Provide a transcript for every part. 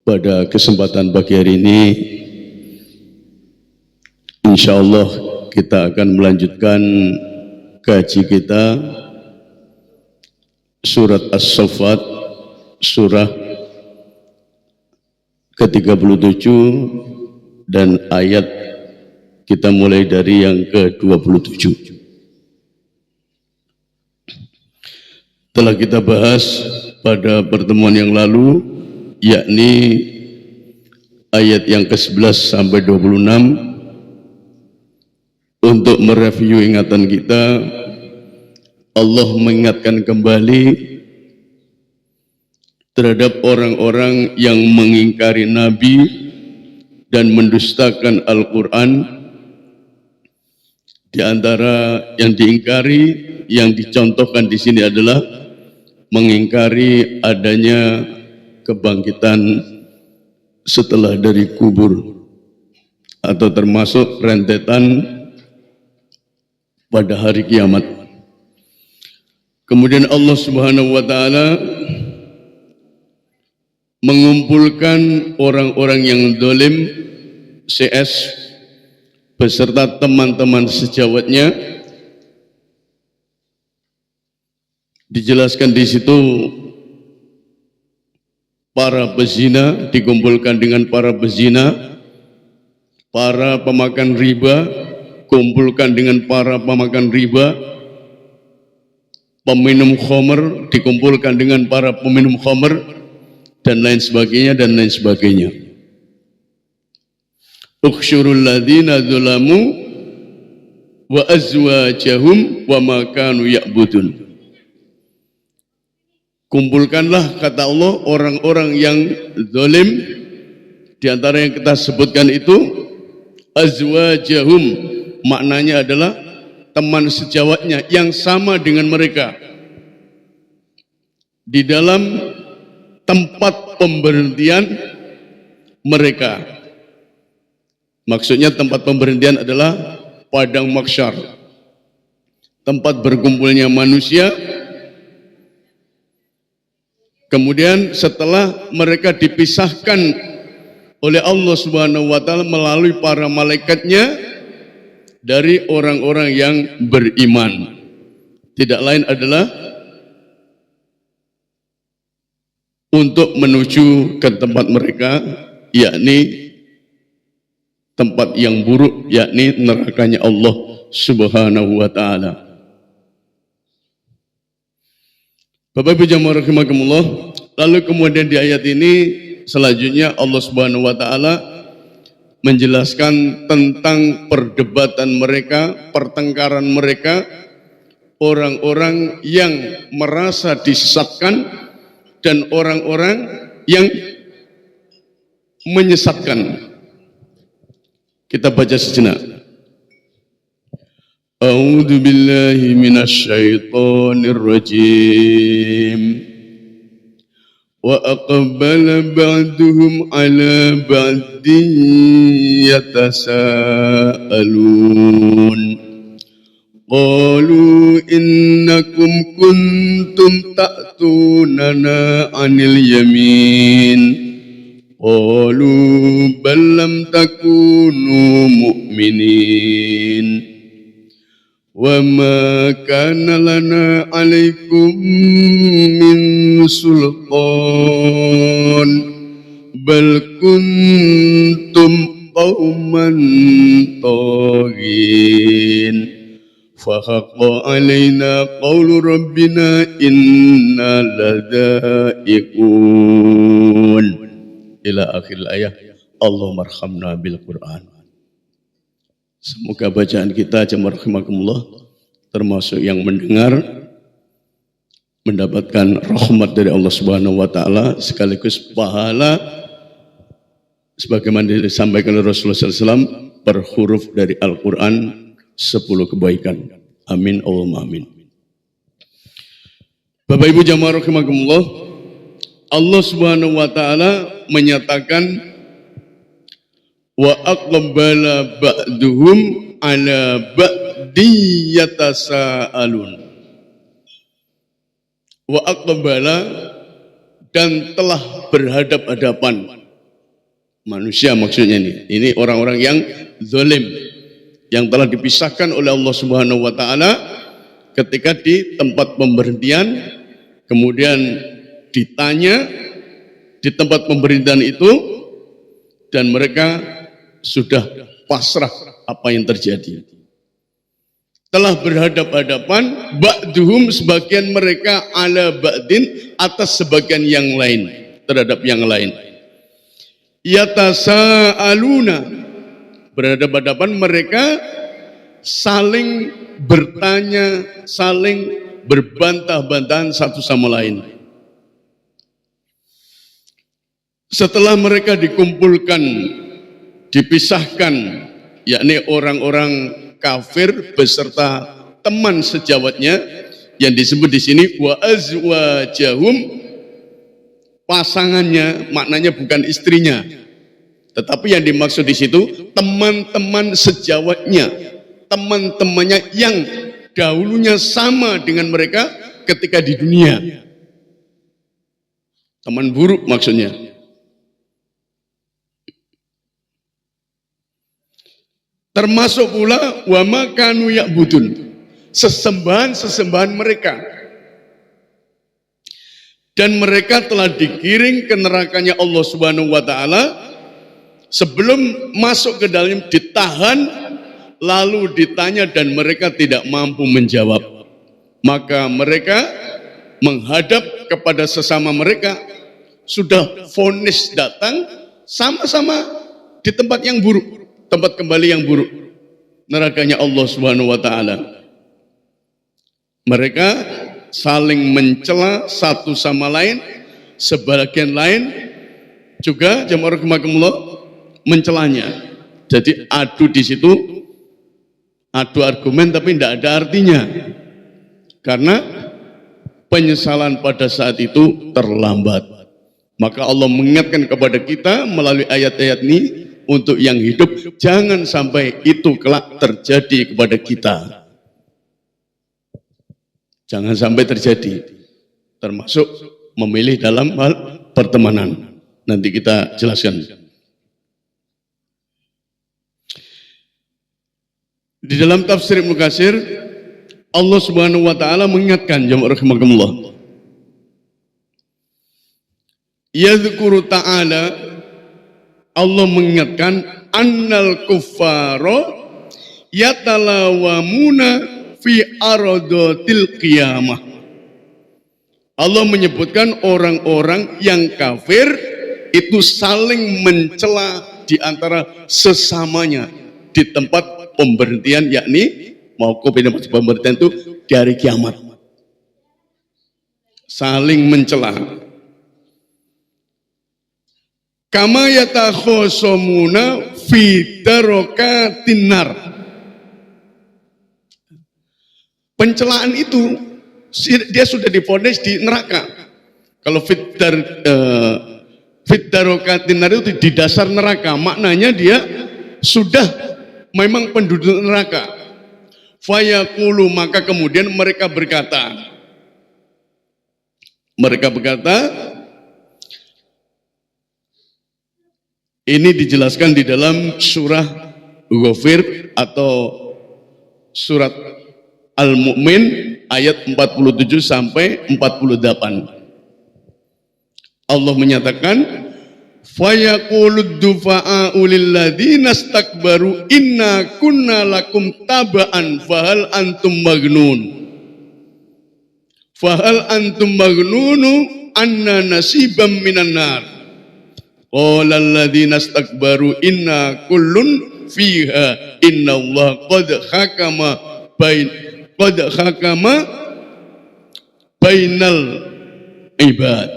Pada kesempatan pagi hari ini, insya Allah kita akan melanjutkan kaji kita surat As-Saffat, surah ke-37 dan ayat kita mulai dari yang ke-27. Telah kita bahas pada pertemuan yang lalu, yakni ayat yang ke-11 sampai 26. Untuk mereview ingatan kita, Allah mengingatkan kembali terhadap orang-orang yang mengingkari Nabi dan mendustakan Al-Quran. Di antara yang diingkari, yang dicontohkan di sini adalah mengingkari adanya kebangkitan setelah dari kubur, atau termasuk rentetan pada hari kiamat. Kemudian Allah Subhanahu wa Ta'ala mengumpulkan orang-orang yang zalim, CS, beserta teman-teman sejawatnya. Dijelaskan di situ para pezina dikumpulkan dengan para pezina, para pemakan riba kumpulkan dengan para pemakan riba, peminum khamr dikumpulkan dengan para peminum khamr, dan lain sebagainya dan lain sebagainya. Ukhsyurul ladzina dzalamu wa azwajahum wa ma kanu ya'budun. Kumpulkanlah, kata Allah, orang-orang yang zalim. Di antara yang kita sebutkan itu azwajahum, maknanya adalah teman sejawatnya yang sama dengan mereka di dalam tempat pemberhentian mereka. Maksudnya tempat pemberhentian adalah padang mahsyar, tempat berkumpulnya manusia. Kemudian setelah mereka dipisahkan oleh Allah Subhanahu wa Ta'ala melalui para malaikatnya dari orang-orang yang beriman, tidak lain adalah untuk menuju ke tempat mereka, yakni tempat yang buruk, yakni nerakanya Allah Subhanahu wa Ta'ala. Bapak Ibu jamaah rahimakumullah, lalu kemudian di ayat ini selanjutnya Allah Subhanahu wa Ta'ala menjelaskan tentang perdebatan mereka, pertengkaran mereka, orang-orang yang merasa disesatkan dan orang-orang yang menyesatkan. Kita baca sejenak. A'udzu billahi minasy syaithanir rajim. Wa aqbala ba'duhum 'ala ba'din yatasaalun. Qalu innakum kuntum ta'tunana 'anil yamin. Qalu bal lam takunu mu'minin. Wa ma kana lana 'alaikum min sultan bal kuntum qauman taghin fa haqqa 'alaina qaulu rabbina inna lada'iqun ila akhir ayat. Allahumma arhamna bil Qur'an. Semoga bacaan kita jemaah rahimakumullah termasuk yang mendengar mendapatkan rahmat dari Allah Subhanahu wa Ta'ala, sekaligus pahala sebagaimana disampaikan oleh Rasulullah SAW per huruf dari Al-Quran 10 kebaikan. Amin Allahumma amin. Bapak Ibu jamaah rahimakumullah, Allah Subhanahu wa Ta'ala menyatakan wa aqbala ba'duhum ala ba'di yatasaalun. Wa aqbala, dan telah berhadap-hadapan manusia maksudnya ini orang-orang yang zalim, yang telah dipisahkan oleh Allah Subhanahu wa taala ketika di tempat pemberhentian, kemudian ditanya di tempat pemberhentian itu, dan mereka sudah pasrah apa yang terjadi. Telah berhadap-hadapan, ba'duhum sebagian mereka ala ba'din atas sebagian yang lain, terhadap yang lain. Yatasa'aluna, berhadap-hadapan mereka saling bertanya, saling berbantah-bantahan satu sama lain. Setelah mereka dikumpulkan, dipisahkan, yakni orang-orang kafir beserta teman sejawatnya yang disebut di sini wa azwajahum, pasangannya, maknanya bukan istrinya, tetapi yang dimaksud di situ teman-teman sejawatnya, teman-temannya yang dahulunya sama dengan mereka ketika di dunia. Teman buruk maksudnya. Termasuk pula wa makanu ya'budun, sesembahan-sesembahan mereka. Dan mereka telah digiring ke nerakanya Allah Subhanahu wa taala. Sebelum masuk ke dalam ditahan, lalu ditanya dan mereka tidak mampu menjawab. Maka mereka menghadap kepada sesama mereka, sudah vonis datang, sama-sama di tempat yang buruk, tempat kembali yang buruk, nerakanya Allah Subhanahu wa taala. Mereka saling mencela satu sama lain, sebagian lain juga jamaah rahimakumullah mencelanya. Jadi adu di situ, adu argumen tapi tidak ada artinya, karena penyesalan pada saat itu terlambat. Maka Allah mengingatkan kepada kita melalui ayat-ayat ini, untuk yang hidup jangan sampai itu kelak terjadi kepada kita. Jangan sampai terjadi, termasuk memilih dalam hal pertemanan. Nanti kita jelaskan. Di dalam tafsir Ibnu Katsir, Allah Subhanahu wa taala mengingatkan, jamaah rahimakumullah, yadhkuru ta'ala, Allah mengingatkan annal kuffara yatalawamuna fi aradatil qiyamah. Allah menyebutkan orang-orang yang kafir itu saling mencela di antara sesamanya di tempat pemberhentian, yakni mauquf, ini tempat pemberhentian itu di hari kiamat. Saling mencela. Kama yatakhosomuna fi darokatin nar. Pencelaan itu dia sudah divonis di neraka. Kalau fit darokatin nar itu di dasar neraka, maknanya dia sudah memang penduduk neraka. Fayaqulu, maka kemudian mereka berkata, ini dijelaskan di dalam surah Ghafir atau surat Al-Mu'min ayat 47 sampai 48. Allah menyatakan, fayaqulud dufa'u lilladzina istakbaru inna kunna lakum taba'an fahal antum maghnunu anna nasibam minan nar. Qala alladzina istakbaru inna kullun fiha innallaha qad hakama bainal ibad.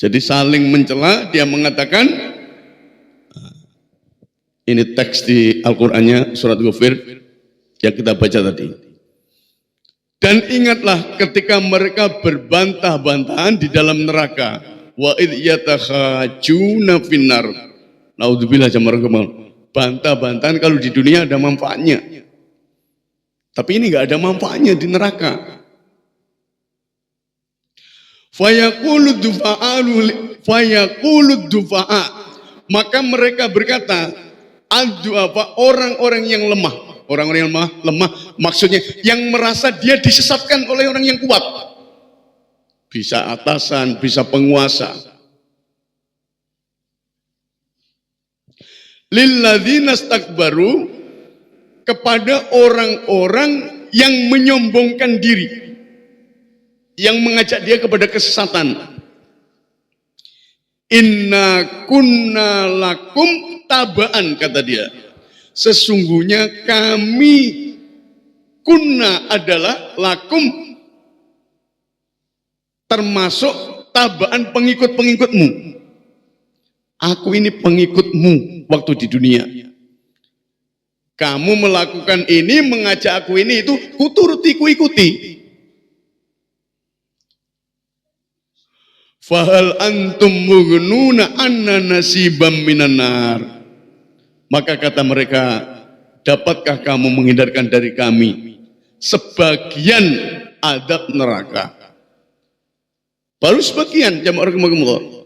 Jadi saling mencela, dia mengatakan, ini teks di Al-Qur'annya surat Ghafir yang kita baca tadi. Dan ingatlah ketika mereka berbantah-bantahan di dalam neraka. Wa id yatakhajuna finnar. Naudzubillah, jamaah, bantah-bantahan kalau di dunia ada manfaatnya, tapi ini enggak ada manfaatnya di neraka. Fayaqulu fayaqulud dufa'a, maka mereka berkata, orang-orang yang lemah. Orang-orang yang lemah maksudnya yang merasa dia disesatkan oleh orang yang kuat. Bisa atasan, bisa penguasa. Lilladzina istakbaru, kepada orang-orang yang menyombongkan diri, yang mengajak dia kepada kesesatan. Inna kunna lakum tabaan, kata dia. Sesungguhnya kami kunna adalah lakum, termasuk tabaan pengikut-pengikutmu. Aku ini pengikutmu waktu di dunia. Kamu melakukan ini, mengajak aku ini, itu kuturuti, kuikuti. Fahal antum mughnuna anna nasibam minan nar. Maka kata mereka, dapatkah kamu menghindarkan dari kami sebagian adab neraka? Baru sebagian, jamaah rahimakumullah.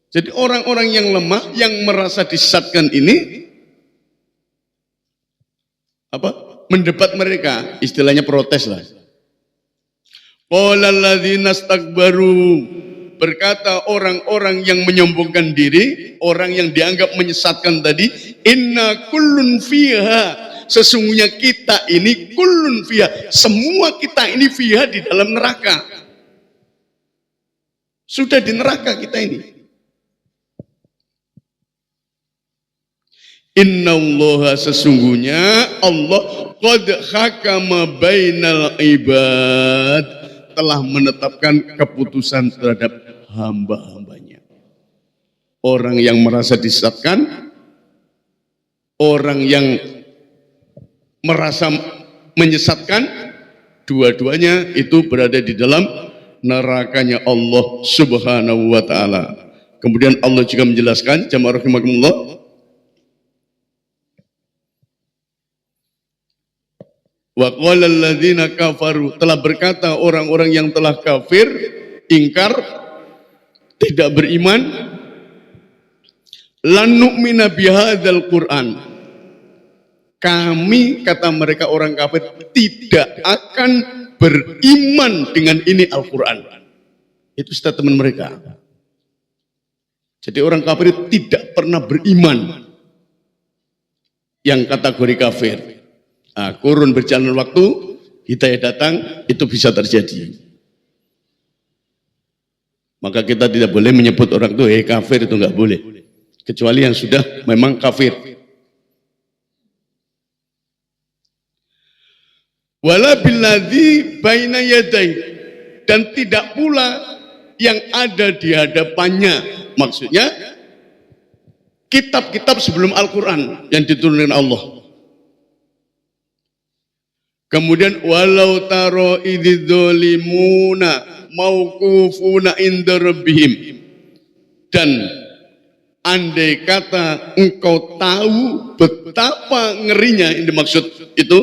Jadi orang-orang yang lemah, yang merasa disesatkan ini, mendebat mereka, istilahnya protes lah. Qala alladzina istakbaru, berkata orang-orang yang menyombongkan diri, orang yang dianggap menyesatkan tadi, inna kullun fiha, sesungguhnya kita ini kullun fiha, semua kita ini fiha, di dalam neraka. Sudah di neraka kita ini. Innallaha, sesungguhnya Allah qad hakama bainal ibad, telah menetapkan keputusan terhadap hamba-hambanya. Orang yang merasa disesatkan, orang yang merasa menyesatkan, dua-duanya itu berada di dalam nerakanya Allah Subhanahu wa taala. Kemudian Allah juga menjelaskan, jamaah rahimakumullah, wa qala alladzina kafaru, telah berkata orang-orang yang telah kafir, ingkar, tidak beriman, lan nu'mina bihadzal Qur'an, kami, kata mereka orang kafir, tidak akan beriman dengan ini Al-Quran. Itu statement mereka. Jadi orang kafir tidak pernah beriman, yang kategori kafir. Nah, kurun berjalan waktu, hidayah datang, itu bisa terjadi. Maka kita tidak boleh menyebut orang itu kafir, itu nggak boleh, kecuali yang sudah memang kafir. Wala billadzi baina yadai, dan tidak pula yang ada di hadapannya, maksudnya kitab-kitab sebelum Al-Quran yang diturunkan Allah. Kemudian walau taro idzolimuna mauqufuna inda rabbihim, dan andai kata engkau tahu betapa ngerinya, ini maksud itu,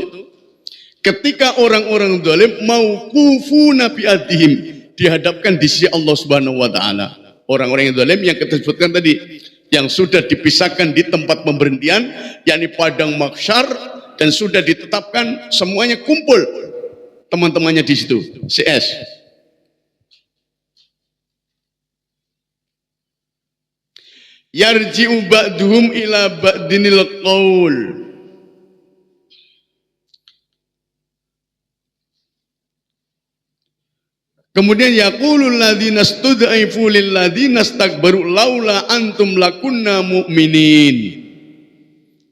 ketika orang-orang zalim mauqufuna bi adihim, dihadapkan di sisi Allah Subhanahu wa taala. Orang-orang yang zalim yang kita sebutkan tadi, yang sudah dipisahkan di tempat pemberhentian, yakni padang mahsyar, dan sudah ditetapkan semuanya kumpul teman-temannya di situ, CS. Yarji'u ba'duhum ila ba'dinil qaul, kemudian yaqulul ladzina stud'ifu lil ladzina istakbaru laula antum lakunna mu'minin.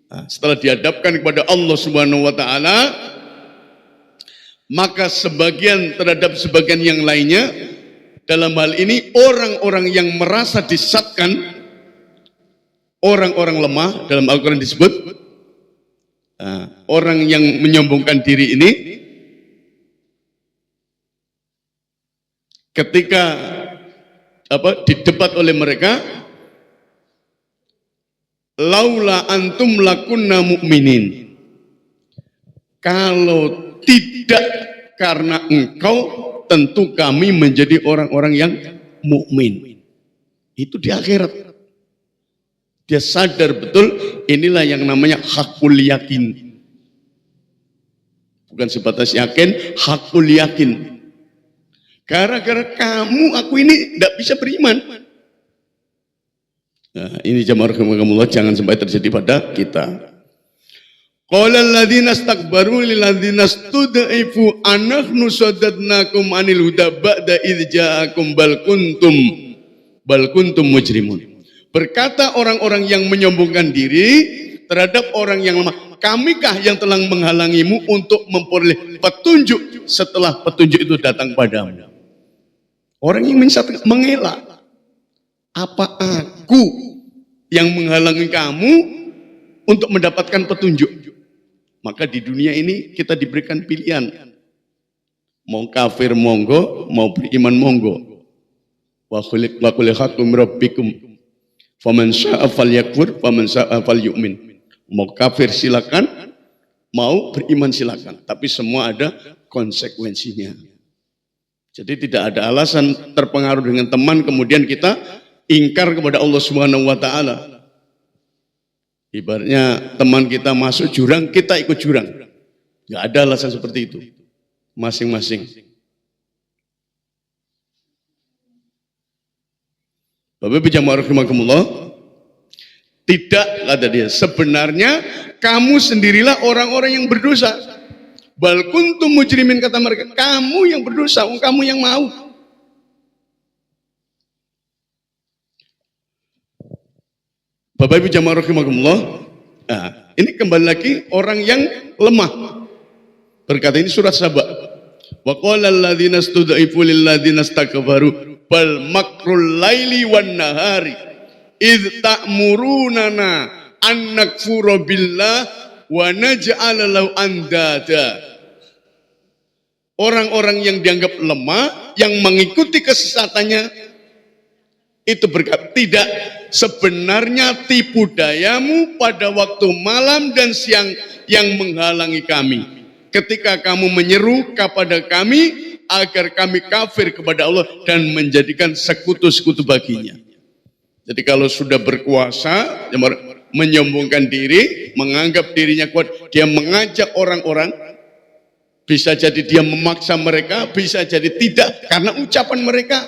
Nah, setelah dihadapkan kepada Allah Subhanahu wa taala, maka sebagian terhadap sebagian yang lainnya, dalam hal ini orang-orang yang merasa disesatkan, orang-orang lemah, dalam Al-Quran disebut orang yang menyombongkan diri ini, ketika didebat oleh mereka, laula antum lakunna mu'minin, kalau tidak karena engkau tentu kami menjadi orang-orang yang mukmin. Itu di akhirat. Dia sadar betul inilah yang namanya hakul yakin. Bukan sebatas yakin, hakul yakin. Gara-gara kamu, aku ini tidak bisa beriman. Nah, ini jamaah rahimakumullah, jangan sampai terjadi pada kita. Qala alladziina istakbaru lil ladziina istud'ifu anahnu saddadnakum 'anil huda ba'da idz ja'akum bal kuntum mujrimun. Berkata orang-orang yang menyombongkan diri terhadap orang yang lemah, kamikah yang telah menghalangimu untuk memperoleh petunjuk setelah petunjuk itu datang padamu? Orang yang mengelak, apa aku yang menghalangi kamu untuk mendapatkan petunjuk? Maka di dunia ini kita diberikan pilihan, mau kafir monggo, mau beriman monggo. Wa kulli haqqum rabbikum faman syaa'a falyakfur faman syaa'a falyu'min. Mau kafir silakan, mau beriman silakan, tapi semua ada konsekuensinya. Jadi tidak ada alasan terpengaruh dengan teman kemudian kita ingkar kepada Allah Subhanahu wa taala. Ibaratnya teman kita masuk jurang, kita ikut jurang. Enggak ada alasan seperti itu. Masing-masing. Bapak Ibu jamaah rahimakumullah, tidak, kata dia, sebenarnya kamu sendirilah orang-orang yang berdosa. Bal kuntum mujrimin, kata mereka, kamu yang berdosa, kamu yang mau. Bapak Ibu jamaah rahimakumullah, nah, ini kembali lagi orang yang lemah. Berkata ini surat Saba. Wa qala alladziina istud'ifu lil ladziina istakbaru bal makrul laili wan nahari idz ta'murunana an nakfura billah wa naj'ala lahu andada. Orang-orang yang dianggap lemah, yang mengikuti kesesatannya, itu berkata, tidak, sebenarnya tipu dayamu pada waktu malam dan siang yang menghalangi kami. Ketika kamu menyeru kepada kami agar kami kafir kepada Allah dan menjadikan sekutu-sekutu baginya. Jadi kalau sudah berkuasa, menyombongkan diri, menganggap dirinya kuat, dia mengajak orang-orang, bisa jadi dia memaksa mereka, bisa jadi tidak, karena ucapan mereka,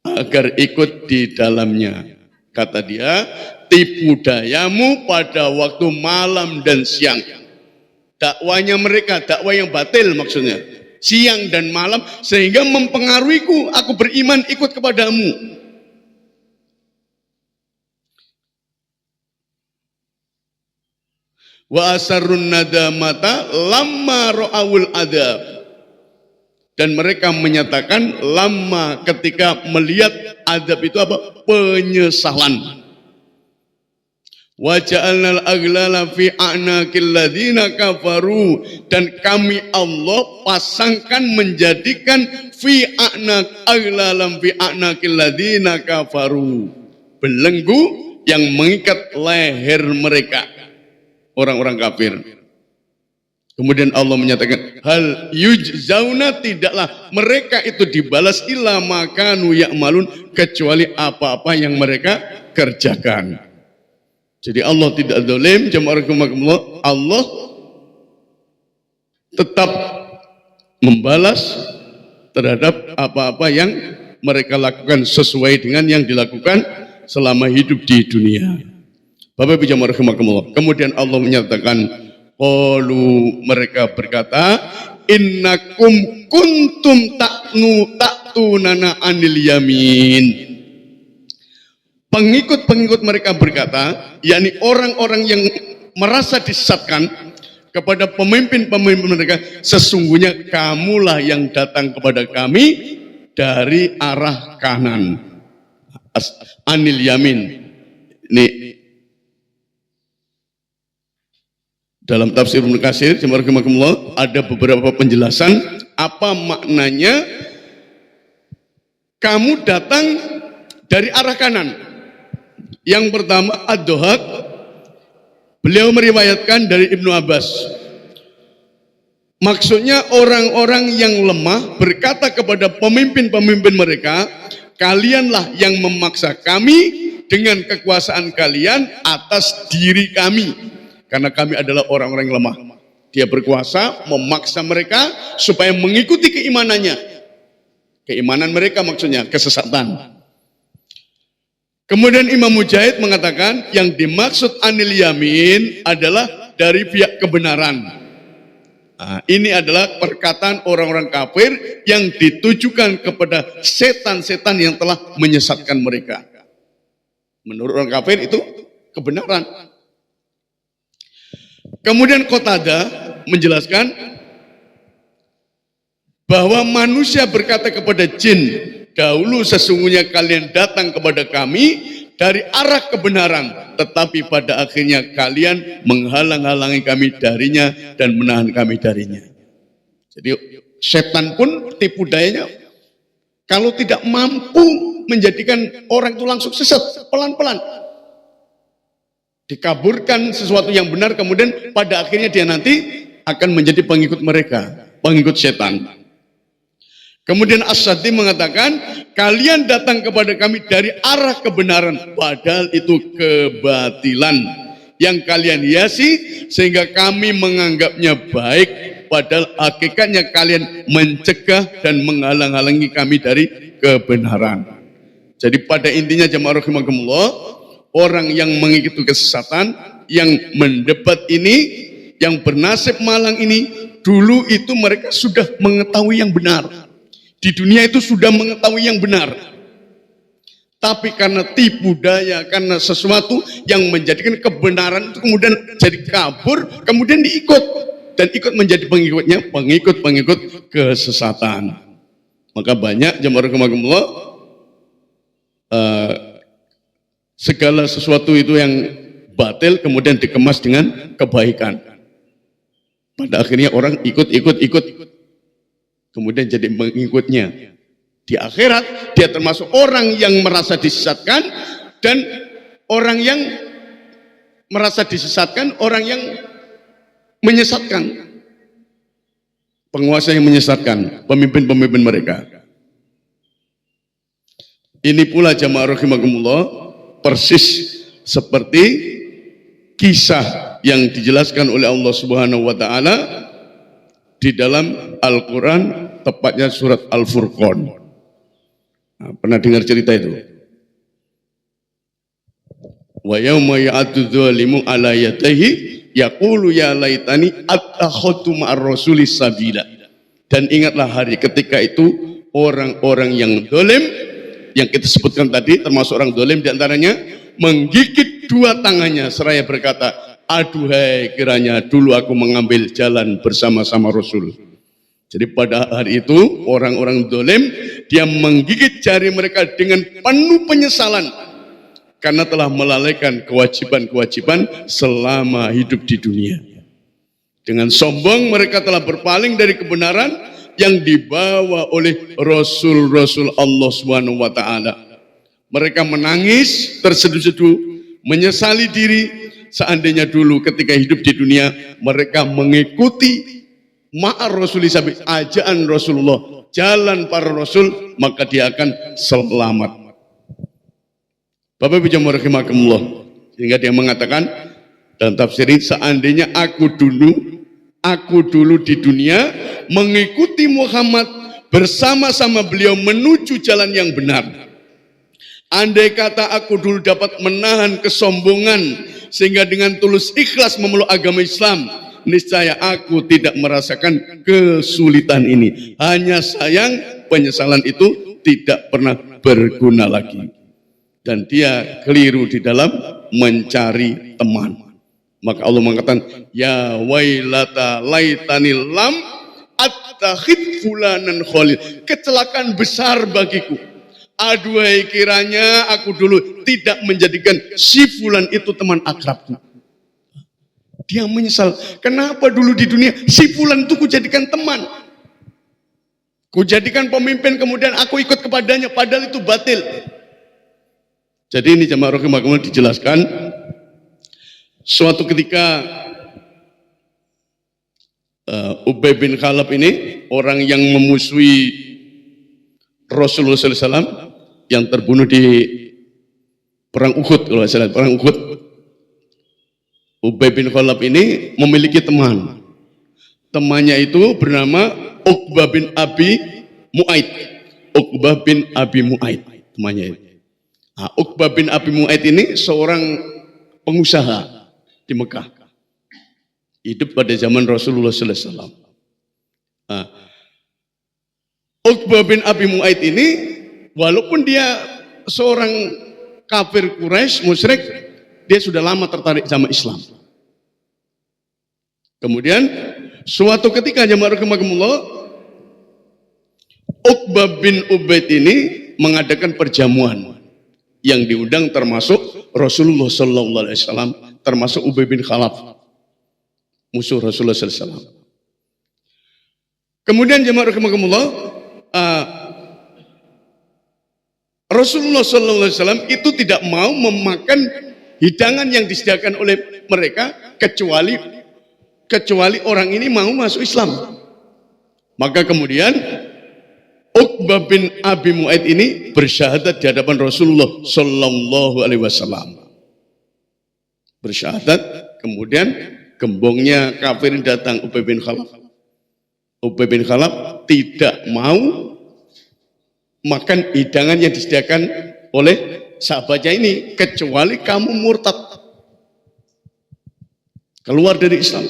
agar ikut di dalamnya. Kata dia, tipu dayamu pada waktu malam dan siang. Dakwanya mereka, dakwah yang batil maksudnya, siang dan malam, sehingga mempengaruhiku, aku beriman ikut kepadamu. Wa asarrun nadamata lamma ra'awul adab. Dan mereka menyatakan lama ketika melihat adab itu apa? Penyesalan. Wa ja'alnal aghlala fi a'naqil ladzina kafaru, dan kami Allah pasangkan, menjadikan fi aghlalam fi a'naqil ladzina kafaru, belenggu yang mengikat leher mereka, orang-orang kafir. Kemudian Allah menyatakan, hal yujzauna, tidaklah mereka itu dibalas illa makanu ya'malun, kecuali apa-apa yang mereka kerjakan. Jadi Allah tidak zalim, jamaah rahimakumullah. Allah tetap membalas terhadap apa-apa yang mereka lakukan sesuai dengan yang dilakukan selama hidup di dunia. Bapak Ibu jamaah rahimakumullah. Kemudian Allah menyatakan, qalu, mereka berkata, innakum kuntum ta'tunana anil yamin. Pengikut-pengikut mereka berkata, yakni orang-orang yang merasa disesatkan kepada pemimpin-pemimpin mereka, sesungguhnya kamulah yang datang kepada kami dari arah kanan. Anil yamin. Ini dalam tafsir Ibnu Katsir, ada beberapa penjelasan apa maknanya kamu datang dari arah kanan. Yang pertama, Ad-Dhahak, beliau meriwayatkan dari Ibnu Abbas, maksudnya orang-orang yang lemah berkata kepada pemimpin-pemimpin mereka, kalianlah yang memaksa kami dengan kekuasaan kalian atas diri kami. Karena kami adalah orang-orang yang lemah. Dia berkuasa memaksa mereka supaya mengikuti keimanannya. Keimanan mereka maksudnya kesesatan. Kemudian Imam Mujahid mengatakan yang dimaksud anil yamin adalah dari pihak kebenaran. Nah, ini adalah perkataan orang-orang kafir yang ditujukan kepada setan-setan yang telah menyesatkan mereka. Menurut orang kafir itu kebenaran. Kemudian Qatadah menjelaskan bahwa manusia berkata kepada jin, dahulu sesungguhnya kalian datang kepada kami dari arah kebenaran, tetapi pada akhirnya kalian menghalang-halangi kami darinya dan menahan kami darinya. Jadi setan pun tipu dayanya, kalau tidak mampu menjadikan orang itu langsung sesat, pelan-pelan dikaburkan sesuatu yang benar, kemudian pada akhirnya dia nanti akan menjadi pengikut mereka, pengikut setan. Kemudian As-Sadi mengatakan, kalian datang kepada kami dari arah kebenaran, padahal itu kebatilan yang kalian hiasi sehingga kami menganggapnya baik, padahal hakikatnya kalian mencegah dan menghalang-halangi kami dari kebenaran. Jadi pada intinya jamaah rahimakumullah, orang yang mengikuti kesesatan, yang mendebat ini, yang bernasib malang ini, dulu itu mereka sudah mengetahui yang benar. Di dunia itu sudah mengetahui yang benar. Tapi karena tipu daya, karena sesuatu yang menjadikan kebenaran itu kemudian jadi kabur, kemudian diikut. Dan ikut menjadi pengikutnya, pengikut kesesatan. Maka banyak jamaah rahimakumullah, segala sesuatu itu yang batil kemudian dikemas dengan kebaikan. Pada akhirnya orang ikut. Kemudian jadi pengikutnya. Di akhirat dia termasuk orang yang merasa disesatkan, dan orang yang merasa disesatkan, orang yang menyesatkan, penguasa yang menyesatkan pemimpin-pemimpin mereka. Ini pula jamaah rahimakumullah persis seperti kisah yang dijelaskan oleh Allah Subhanahu wa taala di dalam Al-Quran, tepatnya surat Al-Furqan. Nah, pernah dengar cerita itu? Wa yauma ya'addu dzalimu ala yadayhi yaqulu ya laitani attakhadtu ma'ar rasuli sabila. Dan ingatlah hari ketika itu orang-orang yang zalim, yang kita sebutkan tadi, termasuk orang zalim diantaranya, menggigit dua tangannya seraya berkata, aduhai kiranya dulu aku mengambil jalan bersama-sama Rasul. Jadi pada hari itu orang-orang zalim dia menggigit jari mereka dengan penuh penyesalan karena telah melalaikan kewajiban-kewajiban selama hidup di dunia. Dengan sombong mereka telah berpaling dari kebenaran yang dibawa oleh Rasul-Rasul Allah Subhanahu wa taala. Mereka menangis terseduh-seduh, menyesali diri. Seandainya dulu ketika hidup di dunia mereka mengikuti ma'ar rasuli sabi, ajaan Rasulullah, jalan para rasul, maka dia akan selamat. Bapak Ibu jamaah rahimakumullah, sehingga dia mengatakan dalam tafsir ini, seandainya aku dulu di dunia mengikuti Muhammad, bersama-sama beliau menuju jalan yang benar. Andai kata aku dulu dapat menahan kesombongan sehingga dengan tulus ikhlas memeluk agama Islam, niscaya aku tidak merasakan kesulitan ini. Hanya sayang penyesalan itu tidak pernah berguna lagi. Dan dia keliru di dalam mencari teman. Maka Allah mengatakan, ya wailata laitani lam attakhid fulanan khalil. Kecelakaan besar bagiku. Aduhai kiranya aku dulu tidak menjadikan si fulan itu teman akrabku. Dia menyesal, kenapa dulu di dunia si fulan itu kujadikan teman, kujadikan pemimpin, kemudian aku ikut kepadanya, padahal itu batil. Jadi ini jamaah rahimakumullah dijelaskan, suatu ketika Ubay bin Khalaf ini orang yang memusuhi Rasulullah SAW, yang terbunuh di perang Uhud, kalau saya lihat perang Uhud. Ubay bin Khalaf ini memiliki teman. Temannya itu bernama Uqbah bin Abi Mu'aid. Uqbah bin Abi Mu'aid temannya itu. Nah, Uqbah bin Abi Mu'aid ini seorang pengusaha di Mekah. Hidup pada zaman Rasulullah sallallahu alaihi wasallam. Nah, Uqbah bin Abi Mu'aid ini walaupun dia seorang kafir Quraisy, musyrik, dia sudah lama tertarik sama Islam. Kemudian suatu ketika jamaah rahimakumullah, Uqbah bin Ubaid ini mengadakan perjamuan yang diundang termasuk Rasulullah sallallahu alaihi wasallam, termasuk Ubay bin Khalaf, musuh Rasulullah sallallahu alaihi wasallam. Kemudian jamaah rahimakumullah, Rasulullah sallallahu alaihi wasallam itu tidak mau memakan hidangan yang disediakan oleh mereka kecuali orang ini mau masuk Islam. Maka kemudian Uqbah bin Abi Mu'aid ini bersyahadat di hadapan Rasulullah sallallahu alaihi wasallam. Bersyahadat, kemudian gembongnya kafir datang Ubay bin Khalaf. Ubay bin Khalaf tidak mau makan hidangan yang disediakan oleh sahabatnya ini kecuali kamu murtad, keluar dari Islam.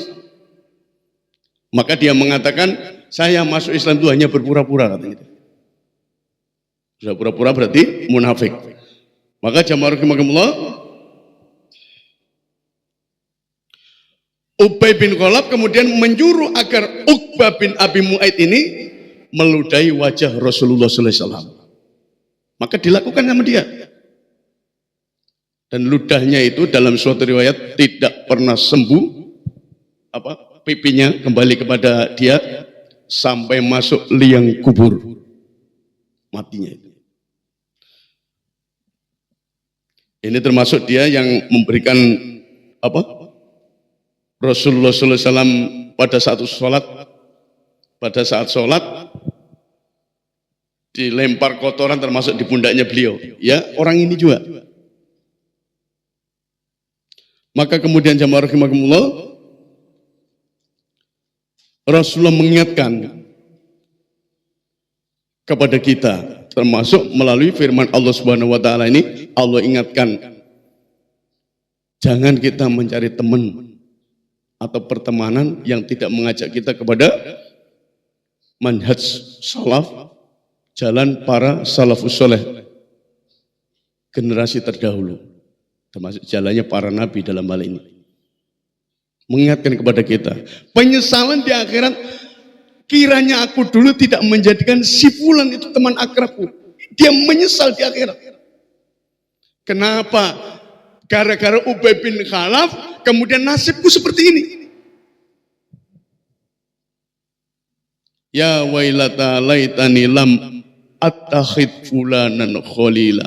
Maka dia mengatakan, saya masuk Islam itu hanya berpura-pura, katanya. Sudah pura-pura berarti munafik. Maka jamaah rahimakumullah, Ubay bin Khalaf kemudian menyuruh agar Uqbah bin Abi Mu'aid ini meludahi wajah Rasulullah sallallahu alaihi wasallam. Maka dilakukan sama dia. Dan ludahnya itu dalam suatu riwayat tidak pernah sembuh, pipinya kembali kepada dia sampai masuk liang kubur matinya itu. Ini termasuk dia yang memberikan Rasulullah sallallahu alaihi wasallam pada saat sholat dilempar kotoran termasuk di pundaknya beliau. Ya, orang ini juga. Maka kemudian jamaah rahimakumullah, Rasulullah mengingatkan kepada kita, termasuk melalui firman Allah Subhanahu wa taala ini, Allah ingatkan, jangan kita mencari teman atau pertemanan yang tidak mengajak kita kepada manhaj salaf, jalan para salafus soleh, generasi terdahulu, termasuk jalannya para nabi dalam hal ini. Mengingatkan kepada kita, penyesalan di akhirat, kiranya aku dulu tidak menjadikan si fulan itu teman akrabku. Dia menyesal di akhirat. Kenapa? Gara-gara Ubay bin Khalaf, kemudian nasibku seperti ini. Ya wailata laitani lam attakhid fulanan khalila.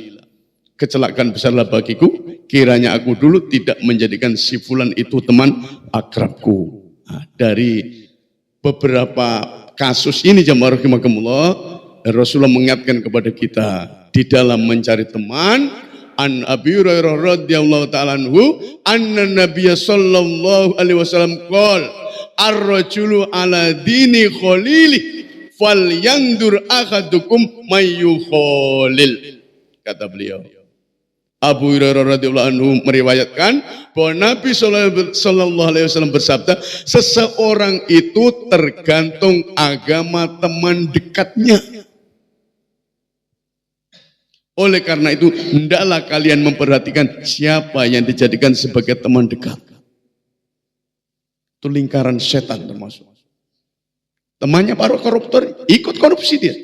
Kecelakaan besarlah bagiku, kiranya aku dulu tidak menjadikan si fulan itu teman akrabku. Nah, dari beberapa kasus ini jamaah rahimakumullah, Rasulullah mengingatkan kepada kita di dalam mencari teman. An Abi Hurairah radhiyallahu ta'ala anhu, anna Nabiy sallallahu alaihi wasallam qala, ar-rajulu ala dini khalili falyandur ahadukum mayyukhalil. Kata beliau. Abu Hurairah radhiyallahu anhu meriwayatkan bahwa Nabi sallallahu alaihi wasallam bersabda, seseorang itu tergantung agama teman dekatnya. Oleh karena itu, hendaklah kalian memperhatikan siapa yang dijadikan sebagai teman dekat. Itu lingkaran setan termasuk. Temannya para koruptor, ikut korupsi dia.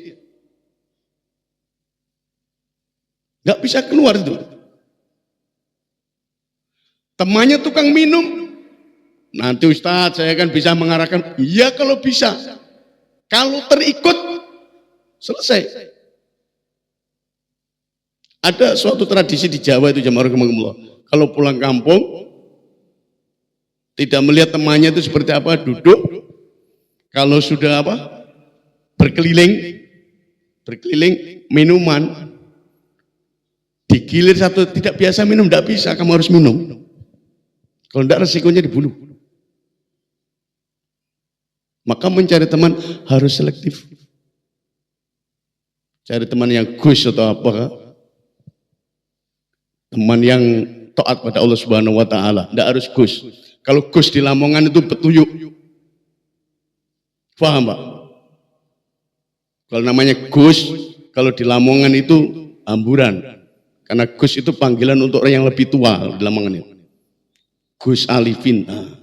Gak bisa keluar itu. Temannya tukang minum, nanti Ustadz saya kan bisa mengarahkan. Iya kalau bisa. Kalau terikut, selesai. Ada suatu tradisi di Jawa itu jamaah rahimakumullah. Kalau pulang kampung, tidak melihat temannya itu seperti apa, duduk. Kalau sudah berkeliling minuman, Gilir satu tidak biasa minum, tidak bisa, kamu harus minum. Kalau tidak resikonya dibunuh. Maka mencari teman harus selektif. Cari teman yang gus atau apa, teman yang taat pada Allah Subhanahu Wa Taala. Tidak harus gus. Kalau gus di Lamongan itu petuyuk. Paham Pak? Kalau namanya gus, kalau di Lamongan itu amburan. Karena gus itu panggilan untuk orang yang lebih tua di Lamongan itu. Gus Alifin. Nah,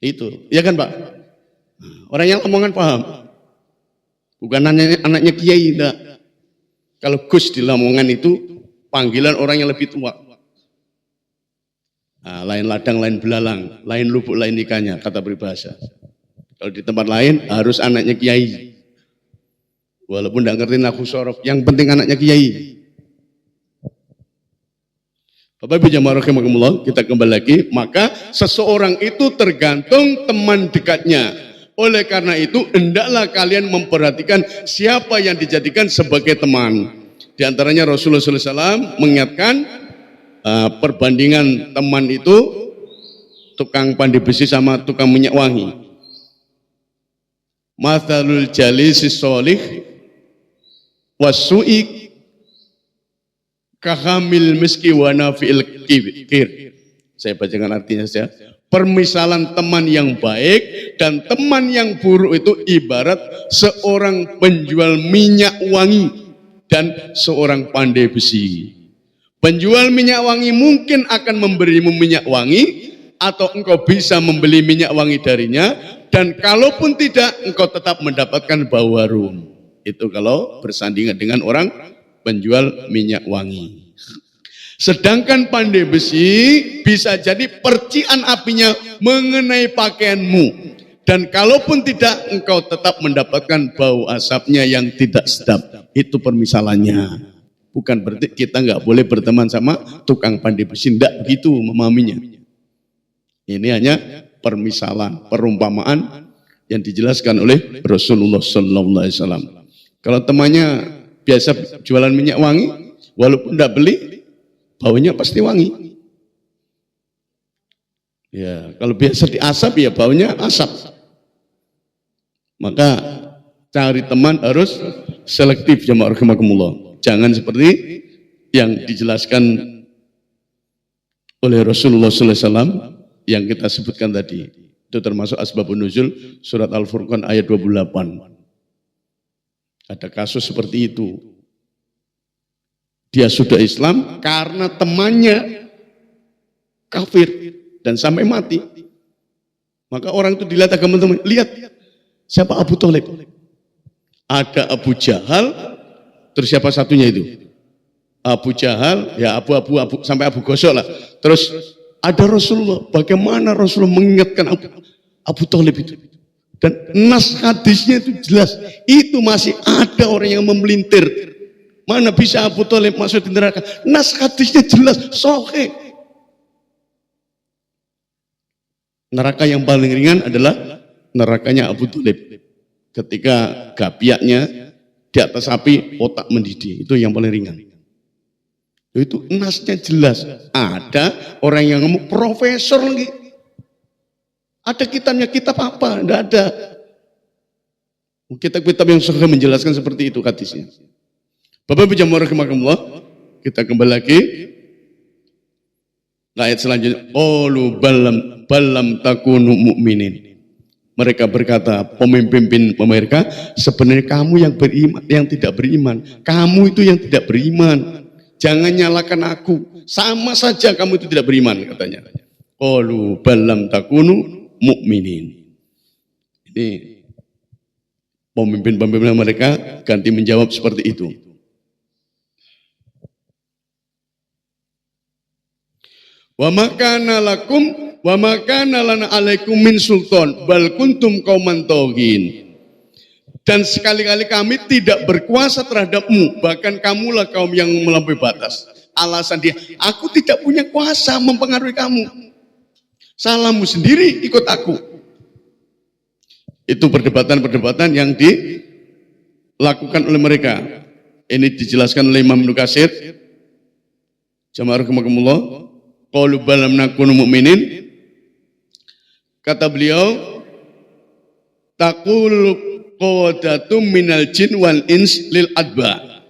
itu, ya kan Pak? Orang yang Lamongan paham. Bukan anaknya kiai, enggak. Kalau gus di Lamongan itu panggilan orang yang lebih tua. Nah, lain ladang, lain belalang, lain lubuk, lain ikannya, kata peribahasa. Kalau di tempat lain harus anaknya kiai. Walaupun tidak ngerti nahwu sorof, yang penting anaknya kiai. Bapak Ibu jamaah rahimakumullah, kita kembali lagi. Maka seseorang itu tergantung teman dekatnya. Oleh karena itu, hendaklah kalian memperhatikan siapa yang dijadikan sebagai teman. Di antaranya Rasulullah SAW mengingatkan perbandingan teman itu tukang pandai besi sama tukang minyak wangi. Mathalul jalisi sholih wasu'i kahamil miski wa nafi'il kir. Saya bacakan artinya saja. Permisalan teman yang baik dan teman yang buruk itu ibarat seorang penjual minyak wangi dan seorang pandai besi. Penjual minyak wangi mungkin akan memberimu minyak wangi atau engkau bisa membeli minyak wangi darinya, dan kalaupun tidak engkau tetap mendapatkan bau harum. Itu kalau bersandingan dengan orang penjual minyak wangi. Sedangkan pandai besi bisa jadi percikan apinya mengenai pakaianmu, dan kalaupun tidak engkau tetap mendapatkan bau asapnya yang tidak sedap. Itu permisalannya. Bukan berarti kita nggak boleh berteman sama tukang pandai besi, tidak begitu memahaminya. Ini hanya permisalan, perumpamaan yang dijelaskan oleh Rasulullah SAW. Kalau temannya biasa jualan minyak wangi, walaupun tidak beli, baunya pasti wangi. Ya, kalau biasa diasap ya baunya asap. Maka cari teman harus selektif jamaah rahimakumullah. Jangan seperti yang dijelaskan oleh Rasulullah SAW yang kita sebutkan tadi. Itu termasuk asbabun nuzul surat Al-Furqan ayat 28. Ada kasus seperti itu. Dia sudah Islam karena temannya kafir dan sampai mati. Maka orang itu dilihat agama teman, lihat siapa Abu Thalib. Ada Abu Jahal, terus siapa satunya itu? Abu Jahal, ya Abu sampai Abu Gosok lah. Terus ada Rasulullah. Bagaimana Rasulullah mengingatkan Abu Thalib itu? Dan nas hadisnya itu jelas. Itu masih ada orang yang memelintir. Mana bisa Abu Thalib masuk di neraka? Nas hadisnya jelas, sahih. Neraka yang paling ringan adalah nerakanya Abu Thalib. Ketika gapiaknya di atas api, otak mendidih. Itu yang paling ringan. Itu nasnya jelas. Ada orang yang ngomong profesor lagi. Ada kitabnya, kitab apa? Tidak ada. Kitab-kitab yang sudah menjelaskan seperti itu hadisnya. Bapak Ibu jamaah rahimakumullah, kita kembali lagi. Ayat selanjutnya, qalu ballam takunu mu'minin. Mereka berkata, pemimpin mereka, sebenarnya kamu yang beriman, yang tidak beriman. Kamu itu yang tidak beriman. Jangan nyalakan aku. Sama saja kamu itu tidak beriman, katanya. Qalu ballam takunu mu'minin. Ini pemimpin mereka ganti menjawab seperti itu. Wa makana lakum wa makana lana alaikum min sultan bal kuntum qauman taghin. Dan sekali-kali kami tidak berkuasa terhadapmu, bahkan kamulah kaum yang melampaui batas. Alasan dia, aku tidak punya kuasa mempengaruhi kamu. Salahmu sendiri, ikut aku. Itu perdebatan-perdebatan yang dilakukan oleh mereka. Ini dijelaskan oleh Imam Ibnu Katsir Jamaah rahimakumullah, qalu bal lam nakunu mu'minin. Kata beliau, taqul qadatum minal jin wal ins lil adba.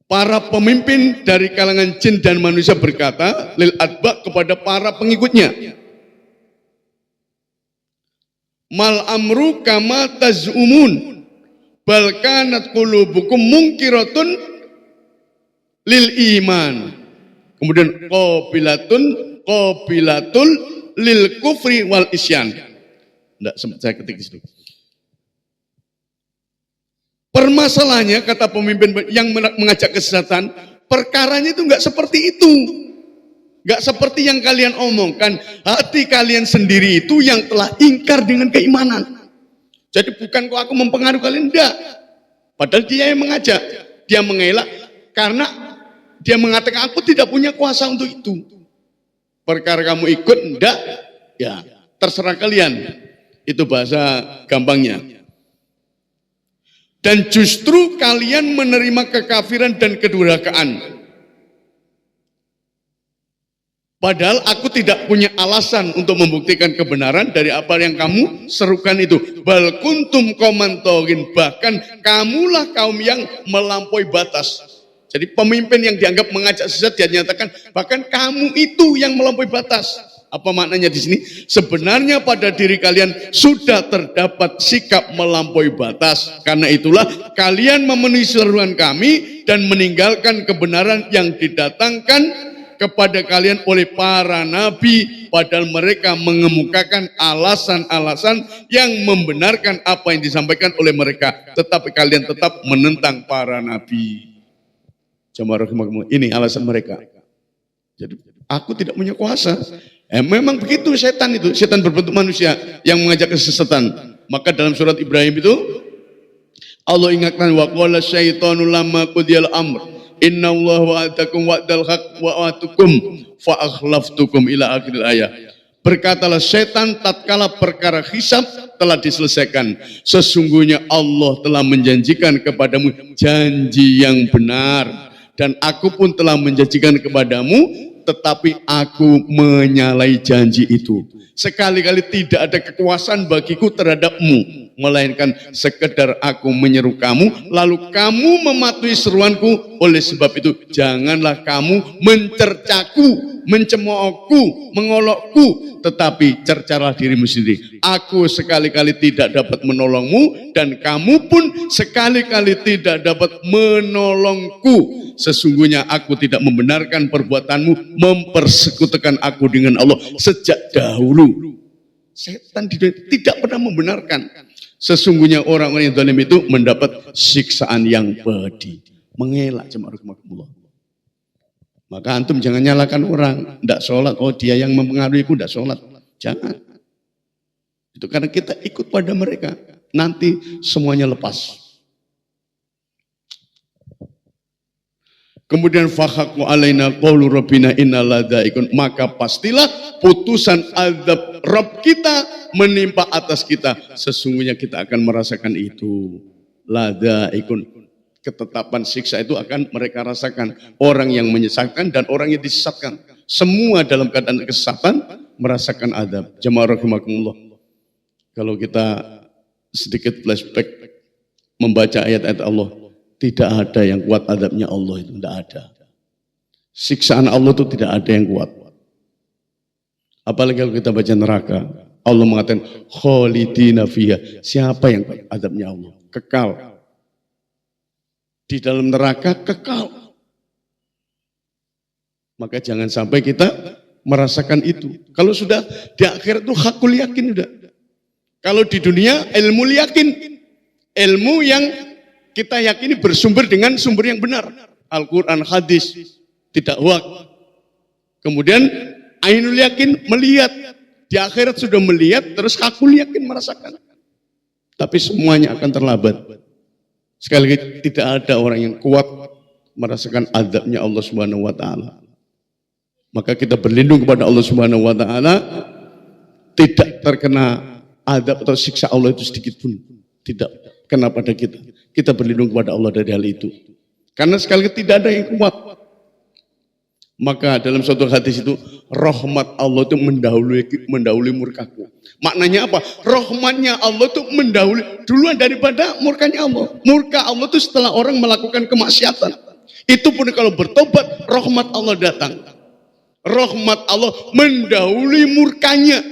Para pemimpin dari kalangan jin dan manusia berkata lil adba kepada para pengikutnya, mal amru kama tazumun bal kanat qulubukum munkiratun lil iman. Kemudian qabilatul lil kufri wal isyan. Enggak sempat saya ketik di situ. Permasalahannya, kata pemimpin yang mengajak kesesatan, perkaranya itu enggak seperti itu. Enggak seperti yang kalian omongkan. Hati kalian sendiri itu yang telah ingkar dengan keimanan. Jadi bukan kok aku mempengaruhi kalian, enggak. Padahal dia yang mengajak, dia mengelak karena dia mengatakan aku tidak punya kuasa untuk itu. Perkara kamu ikut, enggak, ya terserah kalian. Itu bahasa gampangnya. Dan justru kalian menerima kekafiran dan kedurhakaan. Padahal aku tidak punya alasan untuk membuktikan kebenaran dari apa yang kamu serukan itu. Bal kuntum komantogin, bahkan kamulah kaum yang melampaui batas. Jadi pemimpin yang dianggap mengajak sesat dia nyatakan bahkan kamu itu yang melampaui batas. Apa maknanya di sini? Sebenarnya pada diri kalian sudah terdapat sikap melampaui batas. Karena itulah kalian memenuhi seruan kami dan meninggalkan kebenaran yang didatangkan kepada kalian oleh para nabi, padahal mereka mengemukakan alasan-alasan yang membenarkan apa yang disampaikan oleh mereka, tetapi kalian tetap menentang para nabi. Jamaah rahimakumullah, ini alasan mereka. Jadi aku tidak punya kuasa. Memang begitu setan itu, setan berbentuk manusia yang mengajak kesesatan. Maka dalam surat Ibrahim itu Allah ingatkan, wa qala syaitanu lamma qudiyal amr innallaha wa'adakum wa'dal haq wa atukum fa akhlaftukum ila akhir ayat. Berkatalah setan tatkala perkara hisab telah diselesaikan, sesungguhnya Allah telah menjanjikan kepadamu janji yang benar, dan aku pun telah menjanjikan kepadamu, tetapi aku menyalahi janji itu. Sekali-kali tidak ada kekuasaan bagiku terhadapmu, melainkan sekedar aku menyeru kamu, lalu kamu mematuhi seruanku. Oleh sebab itu, janganlah kamu mencercaku, mencemoohku, mengolokku, tetapi cercalah dirimu sendiri. Aku sekali-kali tidak dapat menolongmu, dan kamu pun sekali-kali tidak dapat menolongku. Sesungguhnya aku tidak membenarkan perbuatanmu mempersekutukan aku dengan Allah sejak dahulu. Setan tidak pernah membenarkan. Sesungguhnya orang-orang yang zalim itu mendapat siksaan yang pedih. Mengelak, jemaah rahimakumullah. Maka antum jangan nyalakan orang, tidak sholat, oh dia yang mempengaruhiku tidak sholat. Jangan. Itu karena kita ikut pada mereka. Nanti semuanya lepas. Kemudian fahaqqu alaina qaulu rabbina innal ladaikun, maka pastilah putusan azab Rabb kita menimpa atas kita. Sesungguhnya kita akan merasakan itu. Ladaikun, ketetapan siksa itu akan mereka rasakan. Orang yang menyesatkan dan orang yang disesatkan, semua dalam keadaan kesesatan merasakan azab. Jemaah rahimakumullah, kalau kita sedikit flashback membaca ayat-ayat Allah, tidak ada yang kuat azabnya Allah itu, tidak ada. Siksaan Allah itu tidak ada yang kuat. Apalagi kalau kita baca neraka, Allah mengatakan khalidina fiha. Siapa yang kuat azabnya Allah? Kekal. Di dalam neraka kekal. Maka jangan sampai kita merasakan itu. Kalau sudah di akhirat itu hakul yakin sudah. Kalau di dunia ilmu yakin, ilmu yang kita yakini bersumber dengan sumber yang benar, Al-Quran, hadis, tidak hoak. Kemudian ainul yakin, melihat di akhirat sudah melihat, terus hakul yakin merasakan. Tapi semuanya akan terlambat. Sekali lagi tidak ada orang yang kuat merasakan azabnya Allah Subhanahu wa taala. Maka kita berlindung kepada Allah Subhanahu wa taala, tidak terkena azab atau siksa Allah itu sedikit pun tidak kena pada kita. Kita berlindung kepada Allah dari hal itu. Karena sekali lagi tidak ada yang kuat Maka dalam suatu hadis itu rahmat Allah itu mendahului murkaku. Maknanya apa? Rahmatnya Allah itu mendahului duluan daripada murkanya Allah. Murka Allah itu setelah orang melakukan kemaksiatan. Itu pun kalau bertobat rahmat Allah datang. Rahmat Allah mendahului murkanya.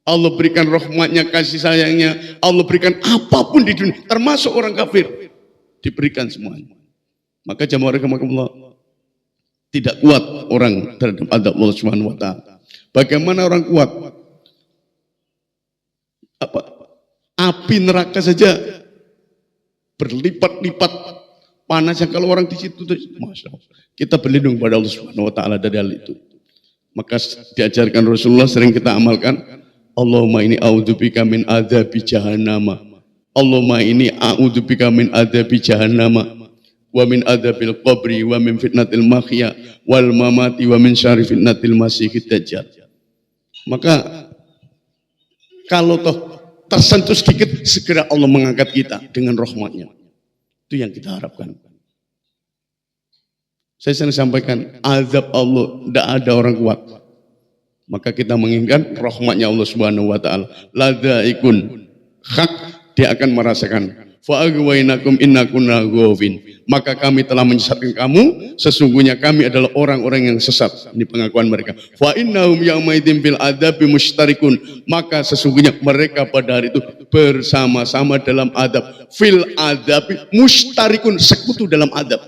Allah berikan rahmatnya, kasih sayangnya, Allah berikan apapun di dunia, termasuk orang kafir, diberikan semuanya. Maka jamaah rahimakumullah, tidak kuat orang terhadap adab Allah Subhanahu wa taala. Bagaimana orang kuat? Apa? Api neraka saja berlipat-lipat panasnya kalau orang di situ tuh, masya Allah. Kita berlindung pada Allah Subhanahu wa taala dari hal itu. Maka diajarkan Rasulullah, sering kita amalkan, Allahumma ini a'udzubika min adzabi jahannama. Allahumma ini a'udzubika min adzabi jahannama. Wa min adzabil qabri wa min fitnatil mahya wal mamati wa min syarri fitnatil masiihid dajjal. Maka kalau toh tersentuh sedikit, segera Allah mengangkat kita dengan rahmatnya. Itu yang kita harapkan. Saya sering sampaikan, azab Allah tidak ada orang kuat. Maka kita menginginkan rahmatnya Allah Subhanahu wa taala. Ladzaikun hak, dia akan merasakan. Fa aghwaynakum innakum laghawin. Maka kami telah menyesatkan kamu, sesungguhnya kami adalah orang-orang yang sesat. Ini pengakuan mereka. Fa innahum yauma idzin bil adzabi musytarikun. Maka sesungguhnya mereka pada hari itu bersama-sama dalam adab. Fil adzabi musytarikun, sekutu dalam adab.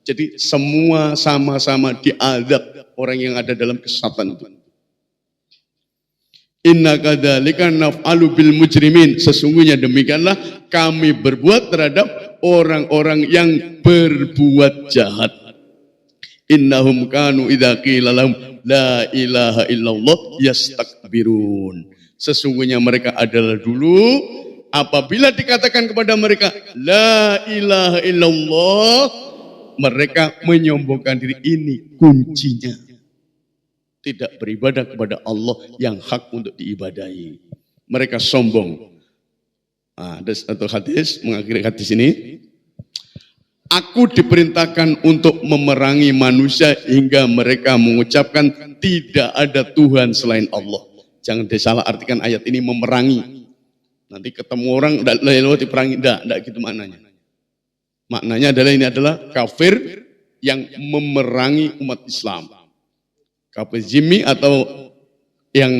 Jadi semua sama-sama diadab orang yang ada dalam kesesatan itu. Inna kadzalika naf'alu bil mujrimin, sesungguhnya demikianlah kami berbuat terhadap orang-orang yang berbuat jahat. Innahum kanu idza qila lahum la ilaha illallah yastakbirun. Sesungguhnya mereka adalah dulu apabila dikatakan kepada mereka la ilaha illallah, mereka menyombongkan diri. Ini kuncinya. Tidak beribadah kepada Allah yang hak untuk diibadahi. Mereka sombong. Ada satu hadis, mengakhiri hadis ini. Aku diperintahkan untuk memerangi manusia hingga mereka mengucapkan tidak ada Tuhan selain Allah. Jangan disalah artikan ayat ini memerangi. Nanti ketemu orang, tidak diperangi, tidak gitu maknanya. Maknanya adalah ini adalah kafir yang memerangi umat Islam. Kafir zimmi atau yang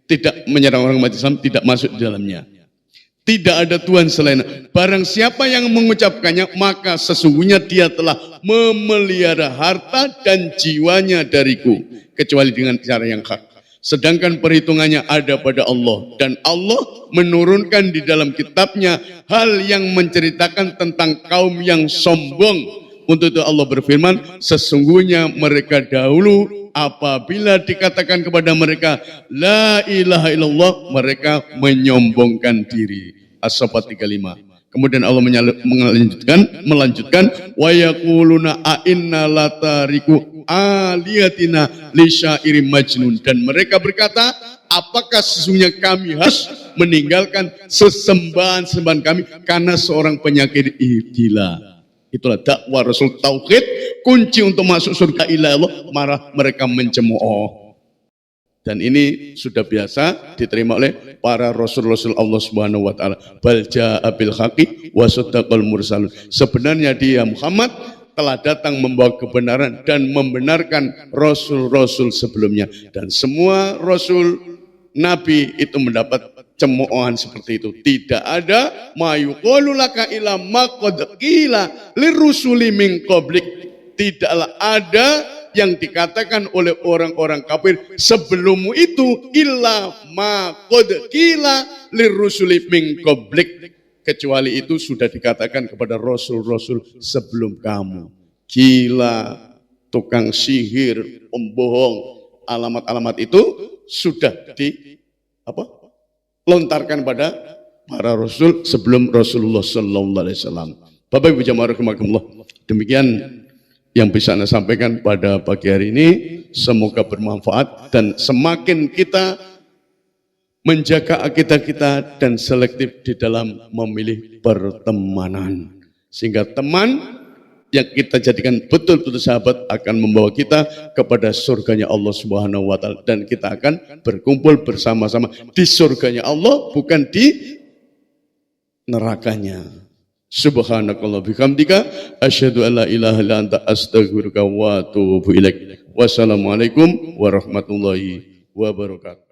tidak menyerang orang umat Islam tidak masuk di dalamnya. Tidak ada Tuhan selain. Barang siapa yang mengucapkannya, maka sesungguhnya dia telah memelihara harta dan jiwanya dariku, kecuali dengan cara yang hak. Sedangkan perhitungannya ada pada Allah, dan Allah menurunkan di dalam kitabnya hal yang menceritakan tentang kaum yang sombong. Untuk itu Allah berfirman, sesungguhnya mereka dahulu apabila dikatakan kepada mereka la ilaha illallah, mereka menyombongkan diri. As-Saffat 35. Kemudian Allah melanjutkan wa yaquluna a inna latariku aliyatina li syairim majnun, dan mereka berkata, apakah sesungguhnya kami harus meninggalkan sesembahan-sembahan kami karena seorang penyakit gila. Itulah dakwah Rasul Tauhid, kunci untuk masuk surga ilah Allah, marah mereka mencemooh. Dan ini sudah biasa diterima oleh para rasul-rasul Allah Subhanahu wa taala. Bal jaa bil haqqi wa saddaqal mursalun. Sebenarnya dia Muhammad telah datang membawa kebenaran dan membenarkan rasul-rasul sebelumnya, dan semua rasul nabi itu mendapat cemoohan seperti itu. Tidak ada mayuqalu laka ila ma qad qila lirrusuli min qablik. Tidaklah ada yang dikatakan oleh orang-orang kafir sebelummu itu illa ma qad qila lirrusuli min qablik, kecuali itu sudah dikatakan kepada rasul-rasul sebelum kamu. Gila, tukang sihir, pembohong, alamat-alamat itu sudah lontarkan pada para rasul sebelum Rasulullah sallallahu alaihi wasallam. Bapak Ibu jamaah rahimakumullah, demikian yang bisa Anda sampaikan pada pagi hari ini. Semoga bermanfaat dan semakin kita menjaga akidah kita dan selektif di dalam memilih pertemanan, sehingga teman yang kita jadikan betul-betul sahabat akan membawa kita kepada surganya Allah Subhanahu wa taala, dan kita akan berkumpul bersama-sama di surganya Allah, bukan di nerakanya. Subhanakallah bihamdika asyhadu an la ilaha illa anta astaghfiruka wa atubu ilaik. Wassalamualaikum warahmatullahi wabarakatuh.